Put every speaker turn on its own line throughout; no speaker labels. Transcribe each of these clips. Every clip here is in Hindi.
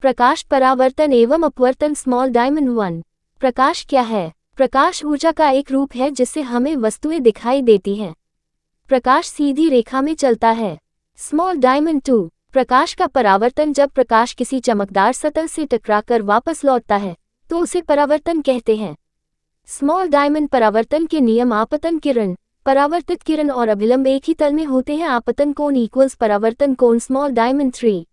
प्रकाश परावर्तन एवं अपवर्तन स्मॉल डायमंड 1। प्रकाश क्या है? प्रकाश ऊर्जा का एक रूप है जिससे हमें वस्तुएं दिखाई देती हैं। प्रकाश सीधी रेखा में चलता है। Small diamond 2। प्रकाश का परावर्तन जब प्रकाश किसी चमकदार सतह से टकराकर वापस लौटता है तो उसे परावर्तन कहते हैं। स्मॉल डायमंड परावर्तन के नियम आपतन किरण, परावर्तित किरण और अभिलंब एक ही तल में होते हैं। आपतन कोण इक्वल्स परावर्तन कोण। Small diamond 3।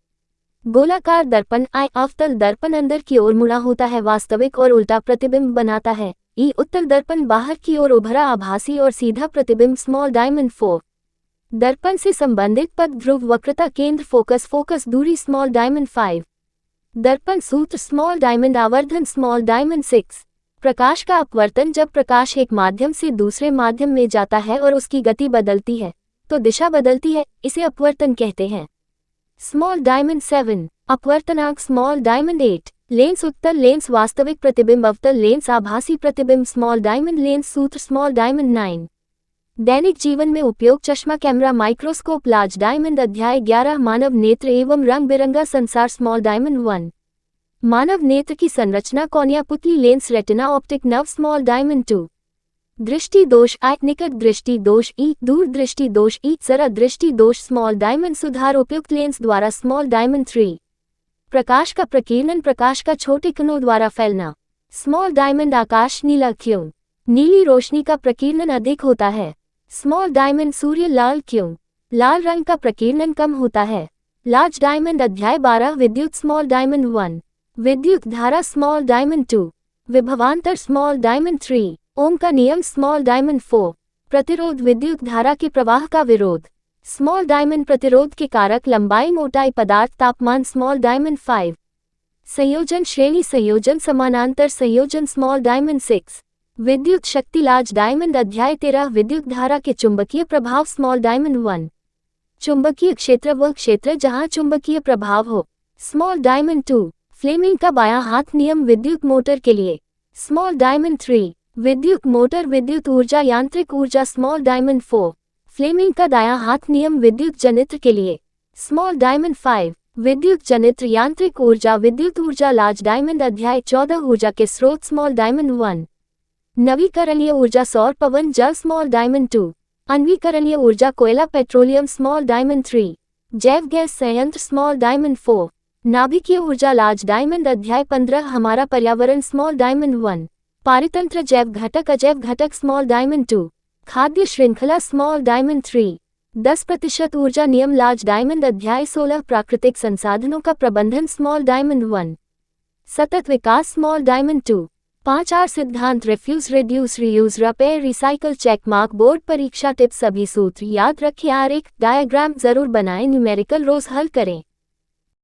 गोलाकार दर्पण आई अवतल दर्पण अंदर की ओर मुड़ा होता है, वास्तविक और उल्टा प्रतिबिंब बनाता है। ई उत्तल दर्पण बाहर की ओर उभरा आभासी और सीधा प्रतिबिंब। Small diamond 4। दर्पण से संबंधित पद ध्रुव, वक्रता, केंद्र, फोकस दूरी। Small diamond 5। दर्पण सूत्र। स्मॉल डायमंड आवर्धन। Small diamond 6। प्रकाश का अपवर्तन जब प्रकाश एक माध्यम से दूसरे माध्यम में जाता है और उसकी गति बदलती है तो दिशा बदलती है, इसे अपवर्तन कहते हैं। Small diamond 7। अपवर्तनांक। Small diamond 8। लेंस उत्तल लेंस, वास्तविक प्रतिबिंब, अवतल लेंस, आभासी प्रतिबिंब। स्मॉल डायमंड लेंस सूत्र। Small diamond 9। दैनिक जीवन में उपयोग चश्मा, कैमरा, माइक्रोस्कोप। Large diamond. अध्याय 11 मानव नेत्र एवं रंग बिरंगा संसार। Small diamond 1। मानव नेत्र की संरचना कॉर्निया, पुतली, lens, retina, optic nerve. Small diamond 2। दृष्टि दोष आई, निकट दृष्टि दोष ई, दूर दृष्टि दोष ई, जरा दृष्टि दोष। स्मॉल डायमंड सुधार उपयुक्त लेंस द्वारा। Small diamond 3। प्रकाश का प्रकीर्णन, प्रकाश का छोटे कणों द्वारा फैलना। स्मॉल डायमंड आकाश नीला क्यों? नीली रोशनी का प्रकीर्णन अधिक होता है। स्मॉल डायमंड सूर्य लाल क्यों? लाल रंग का प्रकीर्णन कम होता है। लार्ज डायमंड अध्याय 12 विद्युत। Small diamond 1। विद्युत धारा। Small diamond 2। विभवांतर। Small diamond 3। ओम का नियम। Small diamond 4। प्रतिरोध, विद्युत धारा के प्रवाह का विरोध। स्मॉल डायमंड प्रतिरोध के कारक, लंबाई, मोटाई, पदार्थ, तापमान। Small diamond 5। संयोजन, श्रेणी संयोजन, समानांतर संयोजन। Small diamond 6। विद्युत शक्ति। लार्ज डायमंड अध्याय 13 विद्युत धारा के चुंबकीय प्रभाव। Small diamond 1। चुंबकीय क्षेत्र, वह क्षेत्र जहां चुंबकीय प्रभाव हो। Small diamond 2। फ्लेमिंग का बायां हाथ नियम विद्युत मोटर के लिए। Small diamond 3। विद्युत मोटर, विद्युत ऊर्जा, यांत्रिक ऊर्जा। Small diamond 4। फ्लेमिंग का दायां हाथ नियम विद्युत जनित्र के लिए। Small diamond 5। विद्युत जनित्र, यांत्रिक ऊर्जा, विद्युत ऊर्जा। लार्ज डायमंड अध्याय 14 ऊर्जा के स्रोत। Small diamond 1। नवीकरणीय ऊर्जा, सौर, पवन, जल। Small diamond 2। अनवीकरणीय ऊर्जा, कोयला, पेट्रोलियम। Small diamond 3। जैव गैस संयंत्र। Small diamond 4। नाभिकीय ऊर्जा। लार्ज डायमंड अध्याय 15 हमारा पर्यावरण। Small diamond 1। पारितंत्र, जैव घटक, अजैव घटक। Small diamond 2। खाद्य श्रृंखला। Small diamond 3। 10% ऊर्जा नियम। लार्ज डायमंड अध्याय 16 प्राकृतिक संसाधनों का प्रबंधन। Small diamond 1। सतत विकास। Small diamond 2। 5R सिद्धांत, refuse, reduce, reuse, repair, recycle. Check mark board परीक्षा टिप्स। सभी सूत्र याद रखें। आरेख डायग्राम जरूर बनाएं। न्यूमेरिकल रोज हल करें।